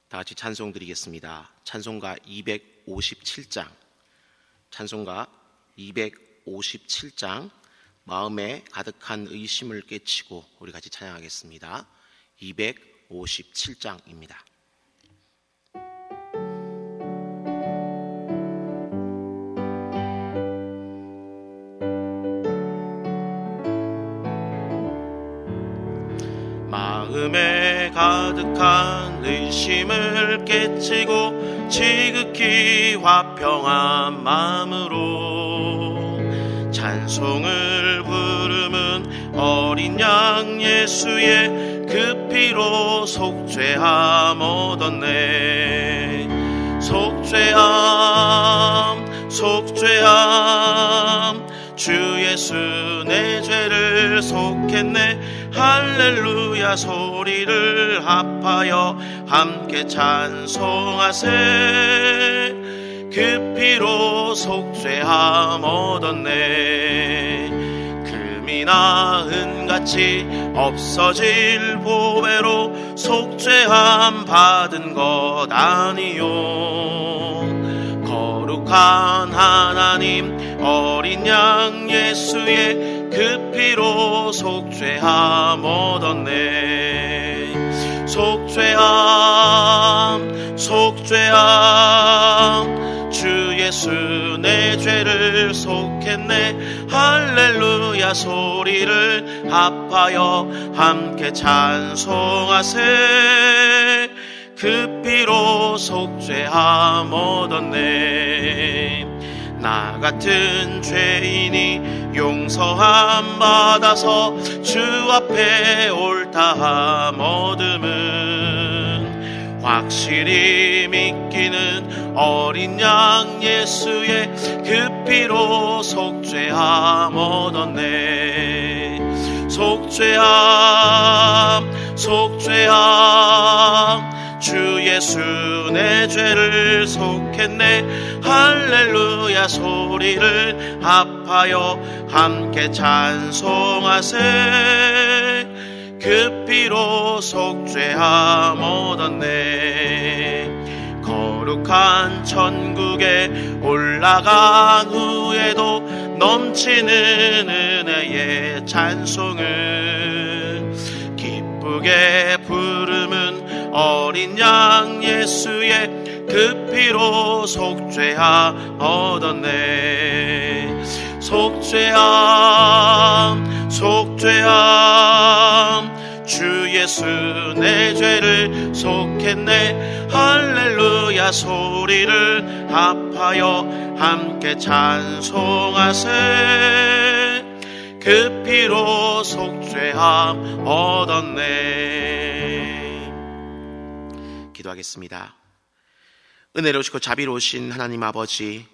다 같이 찬송 드리겠습니다. 찬송가 257장, 찬송가 257장, 마음에 가득한 의심을 깨치고 우리 같이 찬양하겠습니다. 257장입니다. 마음에 가득한 의심을 깨치고 지극히 화평한 마음으로 찬송을 부르는 어린 양 예수의 그 피로 속죄함 얻었네. 속죄함 속죄함 주 예수 내 죄를 속했네. 할렐루야 소리를 합하여 함께 찬송하세. 그 피로 속죄함 얻었네. 금이나 은같이 없어질 보배로 속죄함 받은 것 아니요. 거룩한 하나님 어린 양 예수의 그 피로 속죄함 얻었네. 속죄함 속죄함 주 예수 내 죄를 속했네. 할렐루야 소리를 합하여 함께 찬송하세. 그 피로 속죄함 얻었네. 나 같은 죄인이 용서함 받아서 주 앞에 옳다함 얻음은 확실히 믿기는 어린 양 예수의 그 피로 속죄함 얻었네. 속죄함 속죄함 주 예수 내 죄를 속했네. 할렐루야 소리를 합하여 함께 찬송하세. 그 피로 속죄함 얻었네. 거룩한 천국에 올라간 후에도 넘치는 은혜의 찬송을 기쁘게 부르는 어린 양 예수의 그 피로 속죄함 얻었네. 속죄함 속죄함 주 예수 내 죄를 속했네. 할렐루야 소리를 합하여 함께 찬송하세. 그 피로 속죄함 얻었네. 기도하겠습니다. 은혜로우시고 자비로우신 하나님 아버지,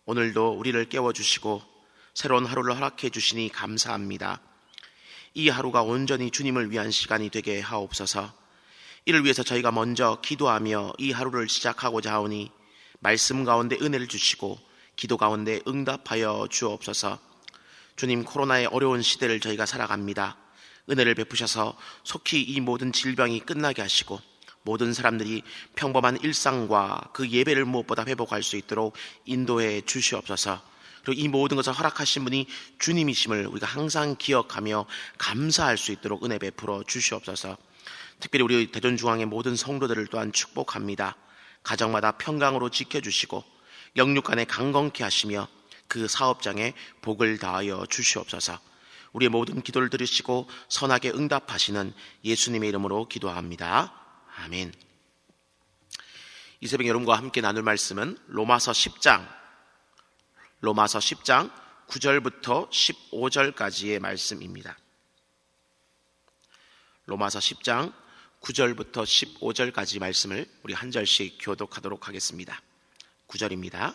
오늘도 우리를 깨워주시고 새로운 하루를 허락해 주시니 감사합니다. 이 하루가 온전히 주님을 위한 시간이 되게 하옵소서. 이를 위해서 저희가 먼저 기도하며 이 하루를 시작하고자 하오니 말씀 가운데 은혜를 주시고 기도 가운데 응답하여 주옵소서. 주님, 코로나의 어려운 시대를 저희가 살아갑니다. 은혜를 베푸셔서 속히 이 모든 질병이 끝나게 하시고 모든 사람들이 평범한 일상과 그 예배를 무엇보다 회복할 수 있도록 인도해 주시옵소서. 그리고 이 모든 것을 허락하신 분이 주님이심을 우리가 항상 기억하며 감사할 수 있도록 은혜 베풀어 주시옵소서. 특별히 우리 대전중앙의 모든 성도들을 또한 축복합니다. 가정마다 평강으로 지켜주시고 영육간에 강건케 하시며 그 사업장에 복을 다하여 주시옵소서. 우리의 모든 기도를 들으시고 선하게 응답하시는 예수님의 이름으로 기도합니다. 아멘. 이 새벽 여러분과 함께 나눌 말씀은 로마서 10장 9절부터 15절까지의 말씀입니다. 로마서 10장 9절부터 15절까지 말씀을 우리 한 절씩 교독하도록 하겠습니다. 9절입니다.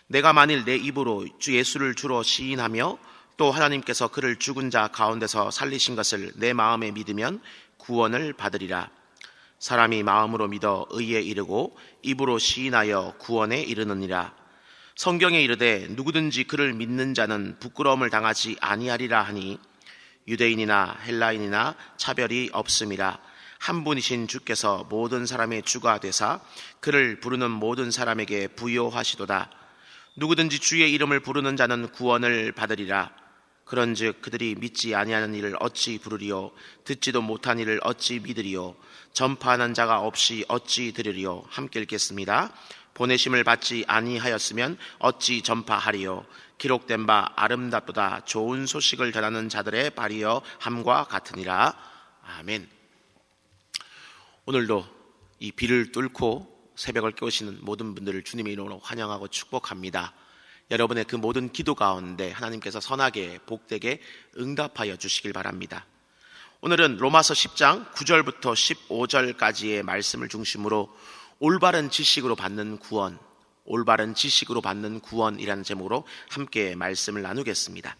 내가 만일 내 입으로 주 예수를 주로 시인하며 또 하나님께서 그를 죽은 자 가운데서 살리신 것을 내 마음에 믿으면 구원을 받으리라. 사람이 마음으로 믿어 의에 이르고 입으로 시인하여 구원에 이르느니라. 성경에 이르되 누구든지 그를 믿는 자는 부끄러움을 당하지 아니하리라 하니 유대인이나 헬라인이나 차별이 없음이라. 한 분이신 주께서 모든 사람의 주가 되사 그를 부르는 모든 사람에게 부요하시도다. 누구든지 주의 이름을 부르는 자는 구원을 받으리라. 그런즉 그들이 믿지 아니하는 일을 어찌 부르리요? 듣지도 못한 일을 어찌 믿으리요? 전파하는 자가 없이 어찌 들으리요? 함께 읽겠습니다. 보내심을 받지 아니하였으면 어찌 전파하리요? 기록된 바 아름답도다. 좋은 소식을 전하는 자들의 발이여 함과 같으니라. 아멘. 오늘도 이 비를 뚫고 새벽을 깨우시는 모든 분들을 주님의 이름으로 환영하고 축복합니다. 여러분의 그 모든 기도 가운데 하나님께서 선하게 복되게 응답하여 주시길 바랍니다. 오늘은 로마서 10장 9절부터 15절까지의 말씀을 중심으로 올바른 지식으로 받는 구원, 올바른 지식으로 받는 구원이라는 제목으로 함께 말씀을 나누겠습니다.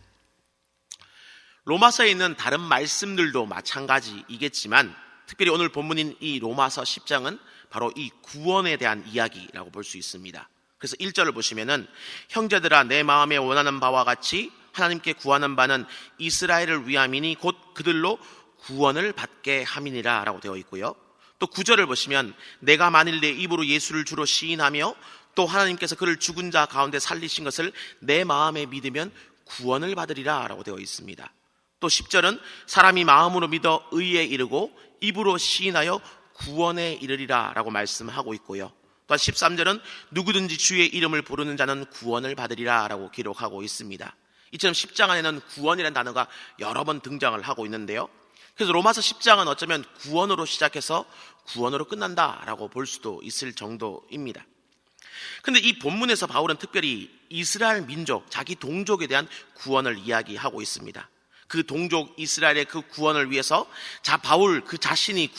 로마서에 있는 다른 말씀들도 마찬가지이겠지만 특별히 오늘 본문인 이 로마서 10장은 바로 이 구원에 대한 이야기라고 볼 수 있습니다. 그래서 1절을 보시면은 형제들아 내 마음에 원하는 바와 같이 하나님께 구하는 바는 이스라엘을 위함이니 곧 그들로 구원을 받게 함이니라 라고 되어 있고요. 또 9절을 보시면 내가 만일 내 입으로 예수를 주로 시인하며 또 하나님께서 그를 죽은 자 가운데 살리신 것을 내 마음에 믿으면 구원을 받으리라 라고 되어 있습니다. 또 10절은 사람이 마음으로 믿어 의에 이르고 입으로 시인하여 구원에 이르리라 라고 말씀하고 있고요. 또한 13절은 누구든지 주의 이름을 부르는 자는 구원을 받으리라 라고 기록하고 있습니다. 이처럼 10장 안에는 구원이라는 단어가 여러 번 등장을 하고 있는데요. 그래서 로마서 10장은 어쩌면 구원으로 시작해서 구원으로 끝난다라고 볼 수도 있을 정도입니다. 그런데 이 본문에서 바울은 특별히 이스라엘 민족, 자기 동족에 대한 구원을 이야기하고 있습니다. 그 동족 이스라엘의 그 구원을 위해서 바울 그 자신이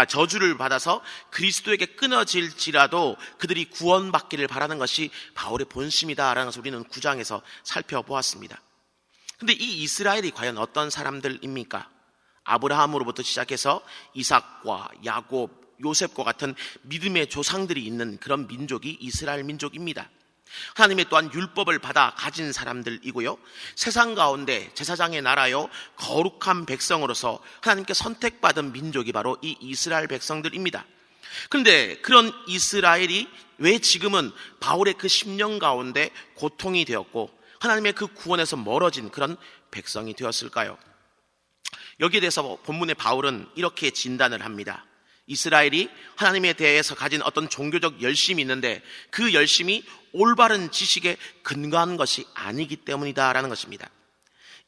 저주를 받아서 그리스도에게 끊어질지라도 그들이 구원받기를 바라는 것이 바울의 본심이다라는 것을 우리는 9장에서 살펴보았습니다. 그런데 이 이스라엘이 과연 어떤 사람들입니까? 아브라함으로부터 시작해서 이삭과 야곱, 요셉과 같은 믿음의 조상들이 있는 그런 민족이 이스라엘 민족입니다. 하나님의 또한 율법을 받아 가진 사람들이고요. 세상 가운데 제사장의 나라요 거룩한 백성으로서 하나님께 선택받은 민족이 바로 이 이스라엘 백성들입니다. 그런데 그런 이스라엘이 왜 지금은 바울의 그 10년 가운데 고통이 되었고 하나님의 그 구원에서 멀어진 그런 백성이 되었을까요? 여기에 대해서 본문의 바울은 이렇게 진단을 합니다. 이스라엘이 하나님에 대해서 가진 어떤 종교적 열심이 있는데 그 열심이 올바른 지식에 근거한 것이 아니기 때문이다라는 것입니다.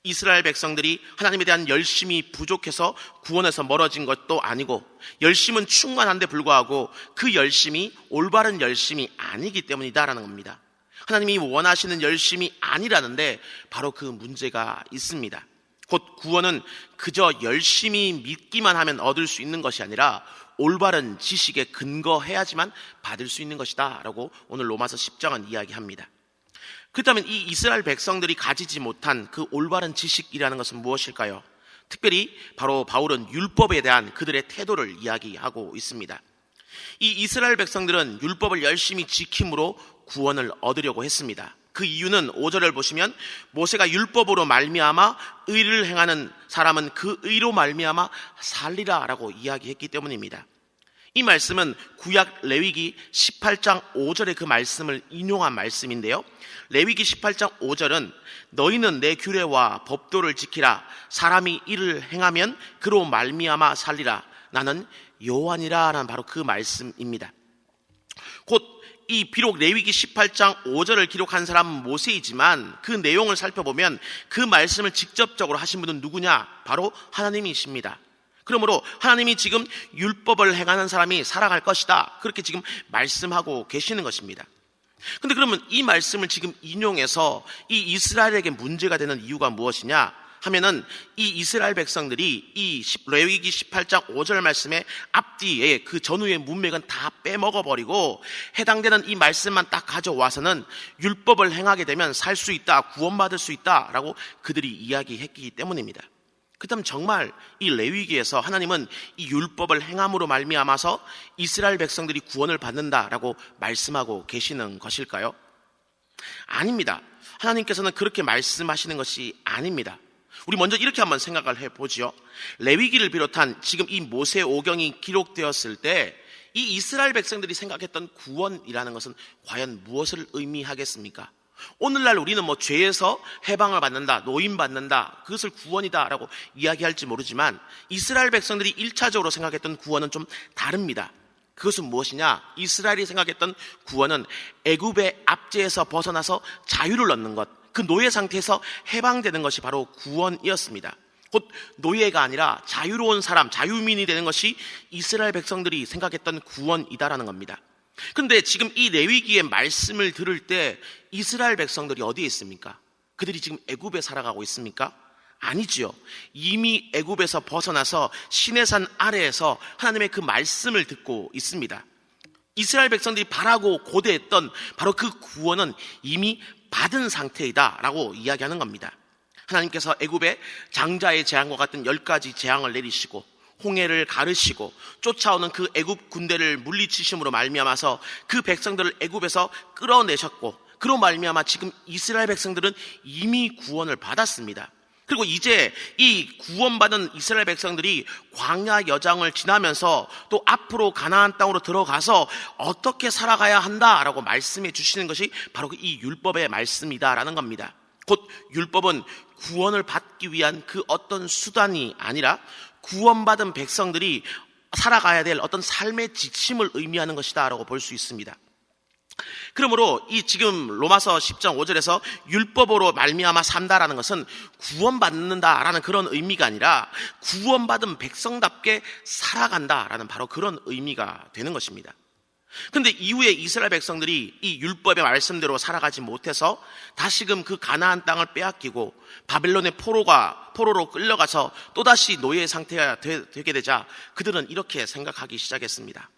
이스라엘 백성들이 하나님에 대한 열심이 부족해서 구원에서 멀어진 것도 아니고 열심은 충만한데 불구하고 그 열심이 올바른 열심이 아니기 때문이다라는 겁니다. 하나님이 원하시는 열심이 아니라는데 바로 그 문제가 있습니다. 곧 구원은 그저 열심히 믿기만 하면 얻을 수 있는 것이 아니라 올바른 지식에 근거해야지만 받을 수 있는 것이다 라고 오늘 로마서 10장은 이야기합니다. 그렇다면 이 이스라엘 백성들이 가지지 못한 그 올바른 지식이라는 것은 무엇일까요? 특별히 바로 바울은 율법에 대한 그들의 태도를 이야기하고 있습니다. 이 이스라엘 백성들은 율법을 열심히 지킴으로 구원을 얻으려고 했습니다. 그 이유는 5절을 보시면 모세가 율법으로 말미암아 의를 행하는 사람은 그 의로 말미암아 살리라 라고 이야기했기 때문입니다. 이 말씀은 구약 레위기 18장 5절의 그 말씀을 인용한 말씀인데요. 레위기 18장 5절은 너희는 내 규례와 법도를 지키라. 사람이 이를 행하면 그로 말미암아 살리라. 나는 여호와니라 라는 바로 그 말씀입니다. 곧 이 비록 레위기 18장 5절을 기록한 사람은 모세이지만 그 내용을 살펴보면 그 말씀을 직접적으로 하신 분은 누구냐? 바로 하나님이십니다. 그러므로 하나님이 지금 율법을 행하는 사람이 살아갈 것이다. 그렇게 지금 말씀하고 계시는 것입니다. 근데 그러면 이 말씀을 지금 인용해서 이 이스라엘에게 문제가 되는 이유가 무엇이냐 하면은 이 이스라엘 백성들이 이 레위기 18장 5절 말씀의 앞뒤에 그 전후의 문맥은 다 빼먹어버리고 해당되는 이 말씀만 딱 가져와서는 율법을 행하게 되면 살 수 있다, 구원받을 수 있다라고 그들이 이야기했기 때문입니다. 그렇다면 정말 이 레위기에서 하나님은 이 율법을 행함으로 말미암아서 이스라엘 백성들이 구원을 받는다라고 말씀하고 계시는 것일까요? 아닙니다. 하나님께서는 그렇게 말씀하시는 것이 아닙니다. 우리 먼저 이렇게 한번 생각을 해보죠. 레위기를 비롯한 지금 이 모세오경이 기록되었을 때 이 이스라엘 백성들이 생각했던 구원이라는 것은 과연 무엇을 의미하겠습니까? 오늘날 우리는 죄에서 해방을 받는다, 노임 받는다, 그것을 구원이다 라고 이야기할지 모르지만 이스라엘 백성들이 1차적으로 생각했던 구원은 좀 다릅니다. 그것은 무엇이냐? 이스라엘이 생각했던 구원은 애굽의 압제에서 벗어나서 자유를 얻는 것, 그 노예 상태에서 해방되는 것이 바로 구원이었습니다. 곧 노예가 아니라 자유로운 사람, 자유민이 되는 것이 이스라엘 백성들이 생각했던 구원이다라는 겁니다. 그런데 지금 이 레위기의 말씀을 들을 때 이스라엘 백성들이 어디에 있습니까? 그들이 지금 애굽에 살아가고 있습니까? 아니지요. 이미 애굽에서 벗어나서 시내산 아래에서 하나님의 그 말씀을 듣고 있습니다. 이스라엘 백성들이 바라고 고대했던 바로 그 구원은 이미 받은 상태이다 라고 이야기하는 겁니다. 하나님께서 애굽에 장자의 재앙과 같은 10가지 재앙을 내리시고 홍해를 가르시고 쫓아오는 그 애굽 군대를 물리치심으로 말미암아서 그 백성들을 애굽에서 끌어내셨고, 그로 말미암아 지금 이스라엘 백성들은 이미 구원을 받았습니다. 그리고 이제 이 구원받은 이스라엘 백성들이 광야 여정을 지나면서 또 앞으로 가나안 땅으로 들어가서 어떻게 살아가야 한다라고 말씀해 주시는 것이 바로 이 율법의 말씀이다라는 겁니다. 곧 율법은 구원을 받기 위한 그 어떤 수단이 아니라 구원받은 백성들이 살아가야 될 어떤 삶의 지침을 의미하는 것이다 라고 볼 수 있습니다. 그러므로 이 지금 로마서 10장 5절에서 율법으로 말미암아 산다라는 것은 구원받는다라는 그런 의미가 아니라 구원받은 백성답게 살아간다라는 바로 그런 의미가 되는 것입니다. 그런데 이후에 이스라엘 백성들이 이 율법의 말씀대로 살아가지 못해서 다시금 그 가나안 땅을 빼앗기고 바벨론의 포로로 끌려가서 또다시 노예 상태가 되게 되자 그들은 이렇게 생각하기 시작했습니다.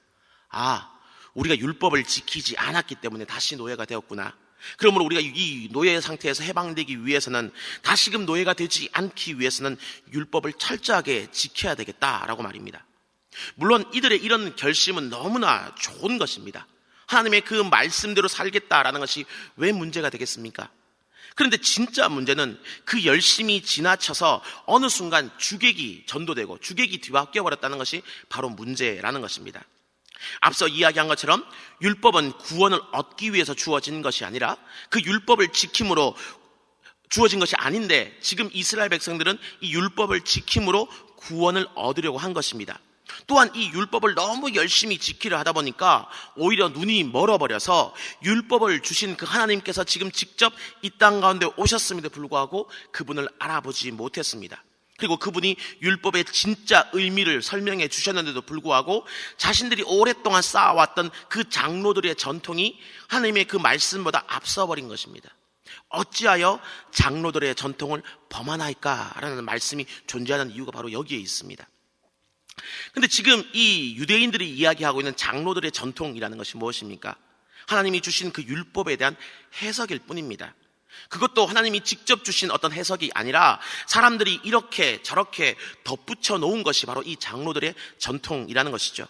우리가 율법을 지키지 않았기 때문에 다시 노예가 되었구나. 그러므로 우리가 이 노예 상태에서 해방되기 위해서는, 다시금 노예가 되지 않기 위해서는 율법을 철저하게 지켜야 되겠다라고 말입니다. 물론 이들의 이런 결심은 너무나 좋은 것입니다. 하나님의 그 말씀대로 살겠다라는 것이 왜 문제가 되겠습니까? 그런데 진짜 문제는 그 열심이 지나쳐서 어느 순간 주객이 전도되고 주객이 뒤바뀌어 버렸다는 것이 바로 문제라는 것입니다. 앞서 이야기한 것처럼 율법은 구원을 얻기 위해서 주어진 것이 아니라 그 율법을 지킴으로 주어진 것이 아닌데, 지금 이스라엘 백성들은 이 율법을 지킴으로 구원을 얻으려고 한 것입니다. 또한 이 율법을 너무 열심히 지키려 하다 보니까 오히려 눈이 멀어버려서 율법을 주신 그 하나님께서 지금 직접 이 땅 가운데 오셨음에도 불구하고 그분을 알아보지 못했습니다. 그리고 그분이 율법의 진짜 의미를 설명해 주셨는데도 불구하고 자신들이 오랫동안 쌓아왔던 그 장로들의 전통이 하나님의 그 말씀보다 앞서버린 것입니다. 어찌하여 장로들의 전통을 범하나이까라는 말씀이 존재하는 이유가 바로 여기에 있습니다. 근데 지금 이 유대인들이 이야기하고 있는 장로들의 전통이라는 것이 무엇입니까? 하나님이 주신 그 율법에 대한 해석일 뿐입니다. 그것도 하나님이 직접 주신 어떤 해석이 아니라 사람들이 이렇게 저렇게 덧붙여 놓은 것이 바로 이 장로들의 전통이라는 것이죠.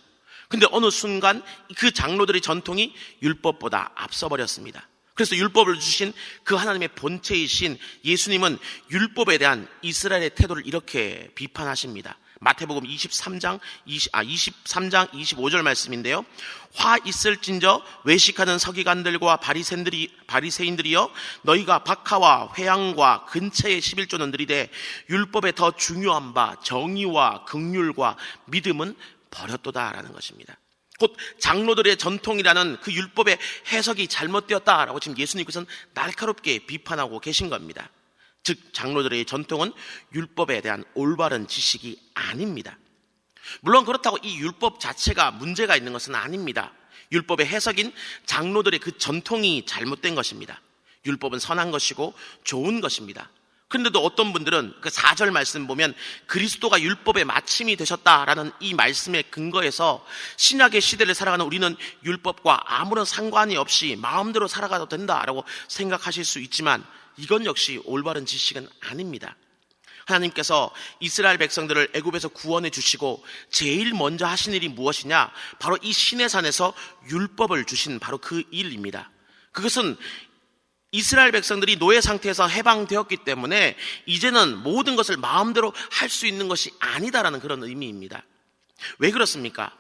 근데 어느 순간 그 장로들의 전통이 율법보다 앞서버렸습니다. 그래서 율법을 주신 그 하나님의 본체이신 예수님은 율법에 대한 이스라엘의 태도를 이렇게 비판하십니다. 마태복음 23장 25절 말씀인데요. 화 있을진저 외식하는 서기관들과 바리새인들이여, 너희가 박하와 회향과 근처의 11조는 들이되 율법에 더 중요한 바 정의와 긍휼과 믿음은 버렸도다라는 것입니다. 곧 장로들의 전통이라는 그 율법의 해석이 잘못되었다라고 지금 예수님께서는 날카롭게 비판하고 계신 겁니다. 즉 장로들의 전통은 율법에 대한 올바른 지식이 아닙니다. 물론 그렇다고 이 율법 자체가 문제가 있는 것은 아닙니다. 율법의 해석인 장로들의 그 전통이 잘못된 것입니다. 율법은 선한 것이고 좋은 것입니다. 그런데도 어떤 분들은 그 4절 말씀 보면 그리스도가 율법의 마침이 되셨다라는 이 말씀에 근거해서 신약의 시대를 살아가는 우리는 율법과 아무런 상관이 없이 마음대로 살아가도 된다라고 생각하실 수 있지만 이건 역시 올바른 지식은 아닙니다. 하나님께서 이스라엘 백성들을 애굽에서 구원해 주시고 제일 먼저 하신 일이 무엇이냐? 바로 이 시내산에서 율법을 주신 바로 그 일입니다. 그것은 이스라엘 백성들이 노예 상태에서 해방되었기 때문에 이제는 모든 것을 마음대로 할 수 있는 것이 아니다라는 그런 의미입니다. 왜 그렇습니까?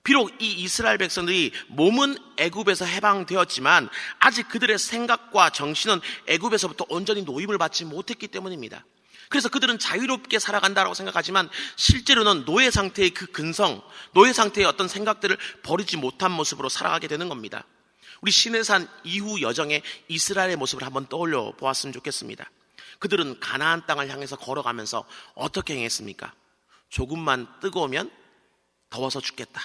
비록 이 이스라엘 백성들이 몸은 애굽에서 해방되었지만 아직 그들의 생각과 정신은 애굽에서부터 온전히 노임을 받지 못했기 때문입니다. 그래서 그들은 자유롭게 살아간다고 생각하지만 실제로는 노예 상태의 그 근성, 노예 상태의 어떤 생각들을 버리지 못한 모습으로 살아가게 되는 겁니다. 우리 시내산 이후 여정의 이스라엘의 모습을 한번 떠올려 보았으면 좋겠습니다. 그들은 가나안 땅을 향해서 걸어가면서 어떻게 행했습니까? 조금만 뜨거우면 더워서 죽겠다.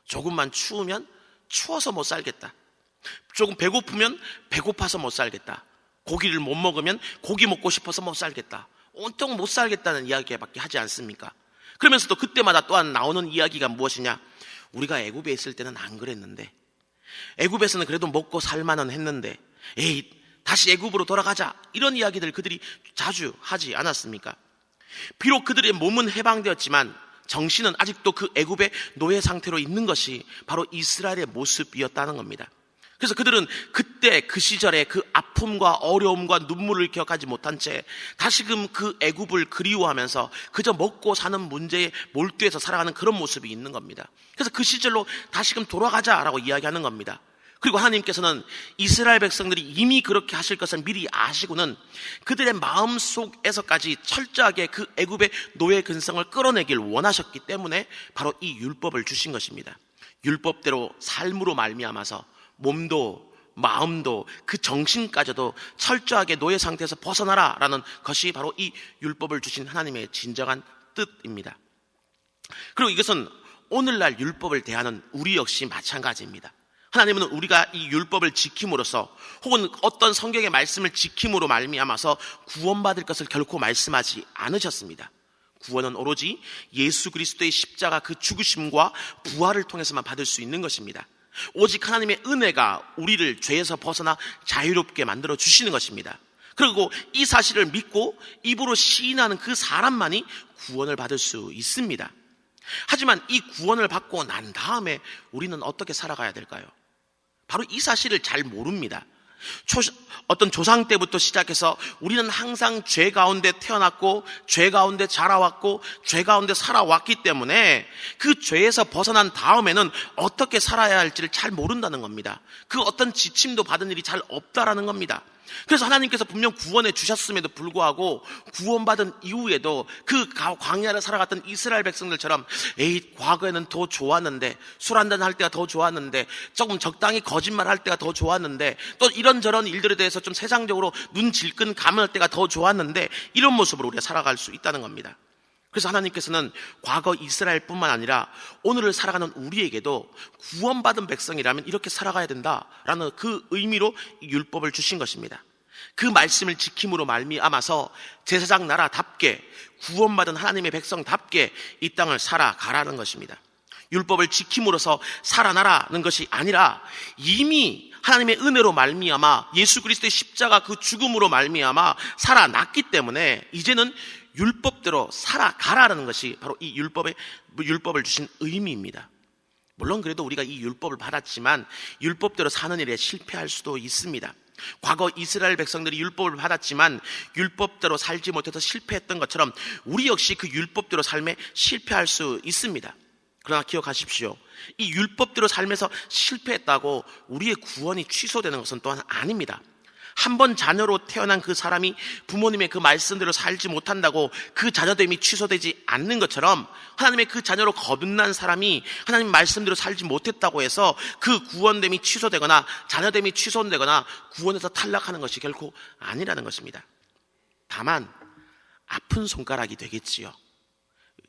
조금만 추우면 추워서 못 살겠다. 조금 배고프면 배고파서 못 살겠다. 고기를 못 먹으면 고기 먹고 싶어서 못 살겠다. 온통 못 살겠다는 이야기밖에 하지 않습니까? 그러면서도 그때마다 또한 나오는 이야기가 무엇이냐? 우리가 애굽에 있을 때는 안 그랬는데, 애굽에서는 그래도 먹고 살만은 했는데, 에이 다시 애굽으로 돌아가자, 이런 이야기들 그들이 자주 하지 않았습니까? 비록 그들의 몸은 해방되었지만 정신은 아직도 그 애굽의 노예 상태로 있는 것이 바로 이스라엘의 모습이었다는 겁니다. 그래서 그들은 그때 그 시절에 그 아픔과 어려움과 눈물을 기억하지 못한 채 다시금 그 애굽을 그리워하면서 그저 먹고 사는 문제에 몰두해서 살아가는 그런 모습이 있는 겁니다. 그래서 그 시절로 다시금 돌아가자라고 이야기하는 겁니다. 그리고 하나님께서는 이스라엘 백성들이 이미 그렇게 하실 것을 미리 아시고는 그들의 마음속에서까지 철저하게 그 애굽의 노예 근성을 끌어내길 원하셨기 때문에 바로 이 율법을 주신 것입니다. 율법대로 삶으로 말미암아서 몸도 마음도 그 정신까지도 철저하게 노예 상태에서 벗어나라라는 것이 바로 이 율법을 주신 하나님의 진정한 뜻입니다. 그리고 이것은 오늘날 율법을 대하는 우리 역시 마찬가지입니다. 하나님은 우리가 이 율법을 지킴으로써 혹은 어떤 성경의 말씀을 지킴으로 말미암아서 구원받을 것을 결코 말씀하지 않으셨습니다. 구원은 오로지 예수 그리스도의 십자가 그 죽으심과 부활을 통해서만 받을 수 있는 것입니다. 오직 하나님의 은혜가 우리를 죄에서 벗어나 자유롭게 만들어 주시는 것입니다. 그리고 이 사실을 믿고 입으로 시인하는 그 사람만이 구원을 받을 수 있습니다. 하지만 이 구원을 받고 난 다음에 우리는 어떻게 살아가야 될까요? 바로 이 사실을 잘 모릅니다. 어떤 조상 때부터 시작해서 우리는 항상 죄 가운데 태어났고 죄 가운데 자라왔고 죄 가운데 살아왔기 때문에 그 죄에서 벗어난 다음에는 어떻게 살아야 할지를 잘 모른다는 겁니다. 그 어떤 지침도 받은 일이 잘 없다라는 겁니다. 그래서 하나님께서 분명 구원해 주셨음에도 불구하고 구원받은 이후에도 그 광야를 살아갔던 이스라엘 백성들처럼 에이 과거에는 더 좋았는데, 술 한잔 할 때가 더 좋았는데, 조금 적당히 거짓말 할 때가 더 좋았는데, 또 이런저런 일들에 대해서 좀 세상적으로 눈 질끈 감을 때가 더 좋았는데, 이런 모습으로 우리가 살아갈 수 있다는 겁니다. 그래서 하나님께서는 과거 이스라엘뿐만 아니라 오늘을 살아가는 우리에게도 구원받은 백성이라면 이렇게 살아가야 된다라는 그 의미로 율법을 주신 것입니다. 그 말씀을 지킴으로 말미암아서 제사장 나라답게 구원받은 하나님의 백성답게 이 땅을 살아가라는 것입니다. 율법을 지킴으로써 살아나라는 것이 아니라 이미 하나님의 은혜로 말미암아 예수 그리스도의 십자가 그 죽음으로 말미암아 살아났기 때문에 이제는 율법대로 살아가라는 것이 바로 이 율법을 주신 의미입니다. 물론 그래도 우리가 이 율법을 받았지만 율법대로 사는 일에 실패할 수도 있습니다. 과거 이스라엘 백성들이 율법을 받았지만 율법대로 살지 못해서 실패했던 것처럼 우리 역시 그 율법대로 삶에 실패할 수 있습니다. 그러나 기억하십시오. 이 율법대로 삶에서 실패했다고 우리의 구원이 취소되는 것은 또한 아닙니다. 한 번 자녀로 태어난 그 사람이 부모님의 그 말씀대로 살지 못한다고 그 자녀됨이 취소되지 않는 것처럼 하나님의 그 자녀로 거듭난 사람이 하나님 말씀대로 살지 못했다고 해서 그 구원됨이 취소되거나 자녀됨이 취소되거나 구원에서 탈락하는 것이 결코 아니라는 것입니다. 다만 아픈 손가락이 되겠지요.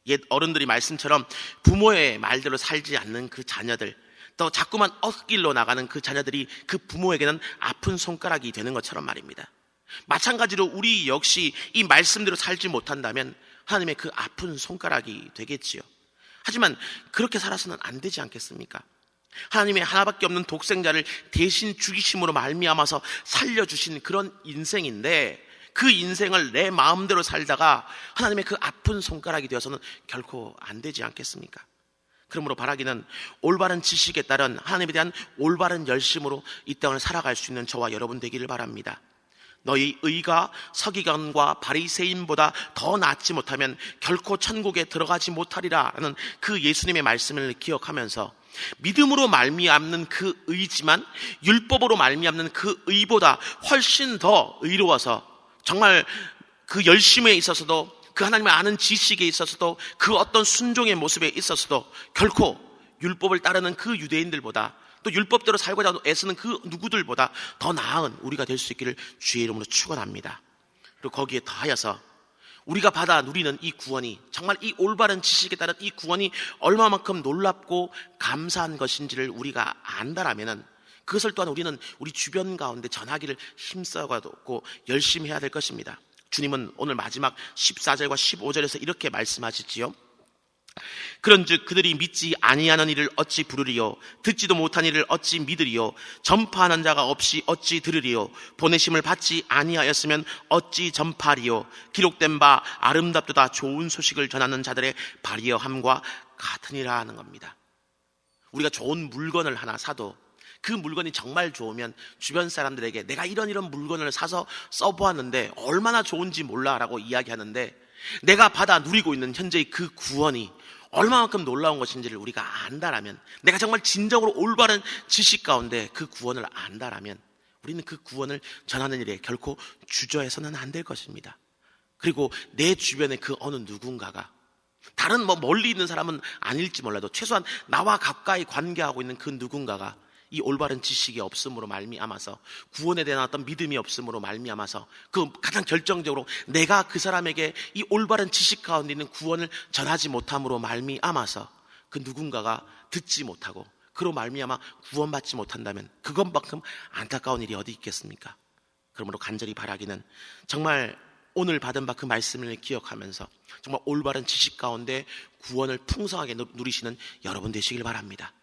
옛 어른들이 말씀처럼 부모의 말대로 살지 않는 그 자녀들, 또 자꾸만 엇길로 나가는 그 자녀들이 그 부모에게는 아픈 손가락이 되는 것처럼 말입니다. 마찬가지로 우리 역시 이 말씀대로 살지 못한다면 하나님의 그 아픈 손가락이 되겠지요. 하지만 그렇게 살아서는 안 되지 않겠습니까? 하나님의 하나밖에 없는 독생자를 대신 죽이심으로 말미암아서 살려주신 그런 인생인데 그 인생을 내 마음대로 살다가 하나님의 그 아픈 손가락이 되어서는 결코 안 되지 않겠습니까? 그러므로 바라기는 올바른 지식에 따른 하나님에 대한 올바른 열심으로 이 땅을 살아갈 수 있는 저와 여러분 되기를 바랍니다. 너희 의가 서기관과 바리새인보다 더 낫지 못하면 결코 천국에 들어가지 못하리라 라는 그 예수님의 말씀을 기억하면서 믿음으로 말미암는 그 의지만 율법으로 말미암는 그 의보다 훨씬 더 의로워서 정말 그 열심에 있어서도 그 하나님을 아는 지식에 있어서도 그 어떤 순종의 모습에 있어서도 결코 율법을 따르는 그 유대인들보다 또 율법대로 살고자 애쓰는 그 누구들보다 더 나은 우리가 될 수 있기를 주의 이름으로 축원합니다. 그리고 거기에 더하여서 우리가 받아 누리는 이 구원이 정말 이 올바른 지식에 따른 이 구원이 얼마만큼 놀랍고 감사한 것인지를 우리가 안다라면은 그것을 또한 우리는 우리 주변 가운데 전하기를 힘써가고 열심히 해야 될 것입니다. 주님은 오늘 마지막 14절과 15절에서 이렇게 말씀하시지요. 그런즉 그들이 믿지 아니하는 일을 어찌 부르리요 듣지도 못한 일을 어찌 믿으리요 전파하는 자가 없이 어찌 들으리요 보내심을 받지 아니하였으면 어찌 전파하리요 기록된 바 아름답도다 좋은 소식을 전하는 자들의 발이여함과 같으니라 하는 겁니다. 우리가 좋은 물건을 하나 사도 그 물건이 정말 좋으면 주변 사람들에게 내가 이런 물건을 사서 써보았는데 얼마나 좋은지 몰라라고 이야기하는데 내가 받아 누리고 있는 현재의 그 구원이 얼마만큼 놀라운 것인지를 우리가 안다라면 내가 정말 진정으로 올바른 지식 가운데 그 구원을 안다라면 우리는 그 구원을 전하는 일에 결코 주저해서는 안 될 것입니다. 그리고 내 주변에 그 어느 누군가가 다른 멀리 있는 사람은 아닐지 몰라도 최소한 나와 가까이 관계하고 있는 그 누군가가 이 올바른 지식이 없음으로 말미암아서 구원에 대한 어떤 믿음이 없음으로 말미암아서 그 가장 결정적으로 내가 그 사람에게 이 올바른 지식 가운데 있는 구원을 전하지 못함으로 말미암아서 그 누군가가 듣지 못하고 그로 말미암아 구원받지 못한다면 그것만큼 안타까운 일이 어디 있겠습니까? 그러므로 간절히 바라기는 정말 오늘 받은 바 그 말씀을 기억하면서 정말 올바른 지식 가운데 구원을 풍성하게 누리시는 여러분 되시길 바랍니다.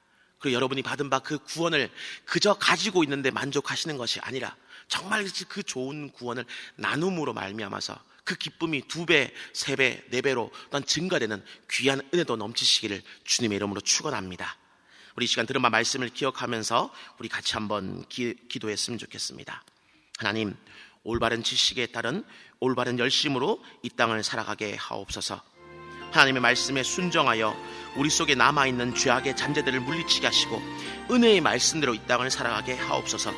그리고 여러분이 받은 바 그 구원을 그저 가지고 있는데 만족하시는 것이 아니라 정말 그 좋은 구원을 나눔으로 말미암아서 그 기쁨이 2배, 3배, 4배로 또한 증가되는 귀한 은혜도 넘치시기를 주님의 이름으로 축원합니다. 우리 이 시간 들은 바 말씀을 기억하면서 우리 같이 한번 기도했으면 좋겠습니다. 하나님, 올바른 지식에 따른 올바른 열심으로 이 땅을 살아가게 하옵소서. 하나님의 말씀에 순종하여 우리 속에 남아있는 죄악의 잔재들을 물리치게 하시고 은혜의 말씀대로 이 땅을 살아가게 하옵소서.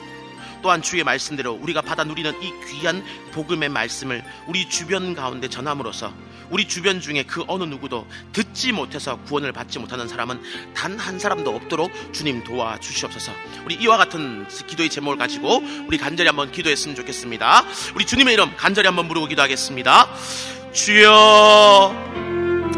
또한 주의 말씀대로 우리가 받아 누리는 이 귀한 복음의 말씀을 우리 주변 가운데 전함으로써 우리 주변 중에 그 어느 누구도 듣지 못해서 구원을 받지 못하는 사람은 단 한 사람도 없도록 주님 도와주시옵소서. 우리 이와 같은 기도의 제목을 가지고 우리 간절히 한번 기도했으면 좋겠습니다. 우리 주님의 이름 간절히 한번 부르고 기도하겠습니다. 주여,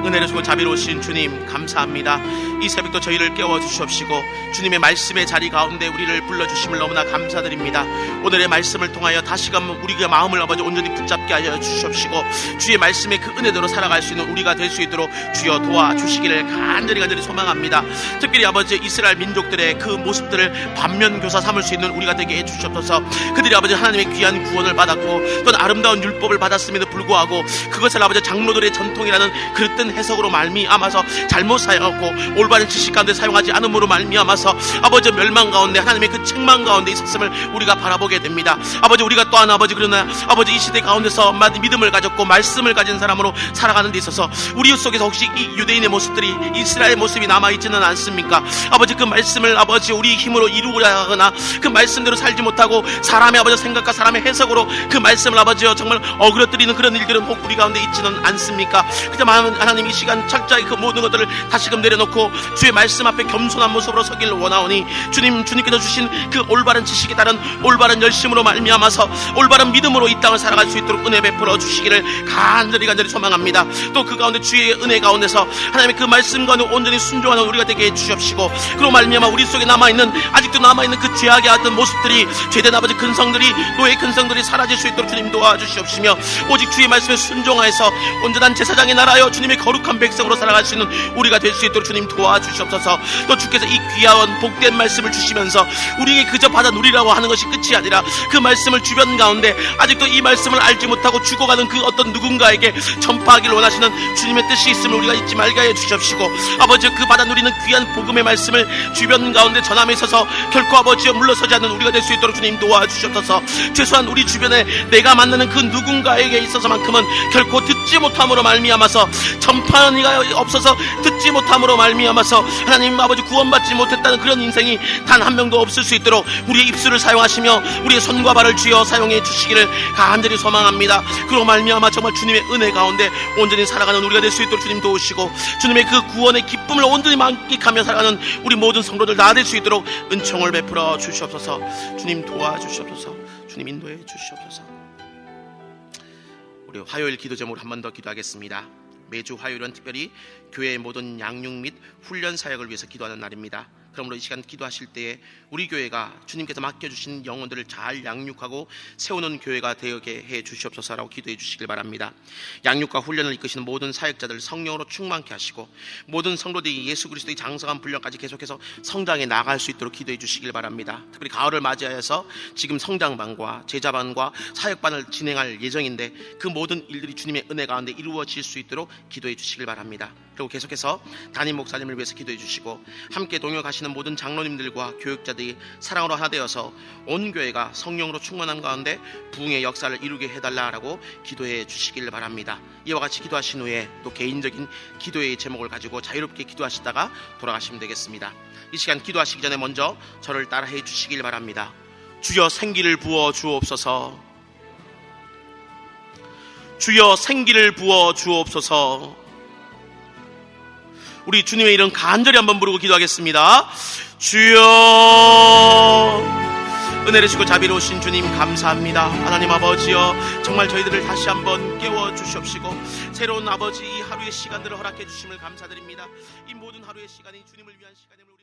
은혜를 주고 자비로우신 주님 감사합니다. 이 새벽도 저희를 깨워주시옵시고 주님의 말씀의 자리 가운데 우리를 불러주심을 너무나 감사드립니다. 오늘의 말씀을 통하여 다시금 우리의 마음을 아버지 온전히 붙잡게 하여 주시옵시고 주의 말씀의 그 은혜대로 살아갈 수 있는 우리가 될 수 있도록 주여 도와주시기를 간절히 소망합니다. 특별히 아버지 이스라엘 민족들의 그 모습들을 반면교사 삼을 수 있는 우리가 되게 해주시옵소서. 그들이 아버지 하나님의 귀한 구원을 받았고 또 아름다운 율법을 받았음에도 불구하고 그것을 아버지 장로들의 전통이라는 그릇된 해석으로 말미암아서 잘못 사용하고 올바른 지식 가운데 사용하지 않음으로 말미암아서 아버지 멸망 가운데 하나님의 그 책망 가운데 있었음을 우리가 바라보게 됩니다. 아버지 우리가 또한 아버지 그러나 아버지 이 시대 가운데서 믿음을 가졌고 말씀을 가진 사람으로 살아가는 데 있어서 우리 속에서 혹시 이 유대인의 모습들이 이스라엘의 모습이 남아있지는 않습니까? 아버지 그 말씀을 아버지 우리 힘으로 이루고자 하거나 그 말씀대로 살지 못하고 사람의 아버지 생각과 사람의 해석으로 그 말씀을 아버지여 정말 어그러뜨리는 그런 일들은 혹 우리 가운데 있지는 않습니까? 그렇지만 하나님 이 시간 철저히 그 모든 것들을 다시금 내려놓고 주의 말씀 앞에 겸손한 모습으로 서기를 원하오니 주님께서 주신 그 올바른 지식에 따른 올바른 열심으로 말미암아서 올바른 믿음으로 이 땅을 살아갈 수 있도록 은혜 베풀어 주시기를 간절히 소망합니다. 또 그 가운데 주의 은혜 가운데서 하나님의 그 말씀 가운데 온전히 순종하는 우리가 되게 해주시옵시고 그로 말미암아 우리 속에 아직도 남아있는 그 죄악의 어떤 모습들이 죄된 아버지 근성들이 노예 근성들이 사라질 수 있도록 주님 도와주시옵시며 오직 주의 말씀에 순종하여서 온전한 제사장의 나라여 주님의 거룩한 백성으로 살아갈 수 있는 우리가 될 수 있도록 주님 도와주시옵시고 도와주시옵소서. 또 주께서 이 귀한 복된 말씀을 주시면서 우리에게 그저 받아 누리라고 하는 것이 끝이 아니라 그 말씀을 주변 가운데 아직도 이 말씀을 알지 못하고 죽어가는 그 어떤 누군가에게 전파하기를 원하시는 주님의 뜻이 있음을 우리가 잊지 말게 해 주시옵시고, 아버지 그 받아 누리는 귀한 복음의 말씀을 주변 가운데 전함에 있어서 결코 아버지여 물러서지 않는 우리가 될 수 있도록 주님 도와주시옵소서. 최소한 우리 주변에 내가 만나는 그 누군가에게 있어서만큼은 결코 듣지 못함으로 말미암아서, 전파하는 이가 없어서 듣지 못함으로 말미암아서 하나님 아버지 구원받지 못했다는 그런 인생이 단 한 명도 없을 수 있도록 우리의 입술을 사용하시며 우리의 손과 발을 쥐어 사용해 주시기를 간절히 소망합니다. 그로 말미암아 정말 주님의 은혜 가운데 온전히 살아가는 우리가 될 수 있도록 주님 도우시고, 주님의 그 구원의 기쁨을 온전히 만끽하며 살아가는 우리 모든 성도들 다 될 수 있도록 은총을 베풀어 주시옵소서. 주님 도와주시옵소서. 주님 인도해 주시옵소서. 우리 화요일 기도 제목으로 한 번 더 기도하겠습니다. 매주 화요일은 특별히 교회의 모든 양육 및 훈련 사역을 위해서 기도하는 날입니다. 그러므로 이 시간 기도하실 때에 우리 교회가 주님께서 맡겨주신 영혼들을 잘 양육하고 세우는 교회가 되게 해 주시옵소서라고 기도해 주시길 바랍니다. 양육과 훈련을 이끄시는 모든 사역자들 성령으로 충만케 하시고, 모든 성도들이 예수 그리스도의 장성한 분량까지 계속해서 성장해 나갈 수 있도록 기도해 주시길 바랍니다. 특별히 가을을 맞이하여서 지금 성장반과 제자반과 사역반을 진행할 예정인데 그 모든 일들이 주님의 은혜 가운데 이루어질 수 있도록 기도해 주시길 바랍니다. 그리고 계속해서 담임 목사님을 위해서 기도해 주시고, 함께 동역하시는 모든 장로님들과 교육자들이 사랑으로 하나 되어서 온 교회가 성령으로 충만한 가운데 부흥의 역사를 이루게 해달라라고 기도해 주시길 바랍니다. 이와 같이 기도하신 후에 또 개인적인 기도의 제목을 가지고 자유롭게 기도하시다가 돌아가시면 되겠습니다. 이 시간 기도하시기 전에 먼저 저를 따라해 주시길 바랍니다. 주여 생기를 부어 주옵소서. 주여 생기를 부어 주옵소서. 우리 주님의 이름 간절히 한번 부르고 기도하겠습니다. 주여. 은혜를 주시고 자비로우신 주님 감사합니다. 하나님 아버지여, 정말 저희들을 다시 한번 깨워 주시옵시고 새로운 아버지 이 하루의 시간들을 허락해 주심을 감사드립니다. 이 모든 하루의 시간이 주님을 위한 시간임을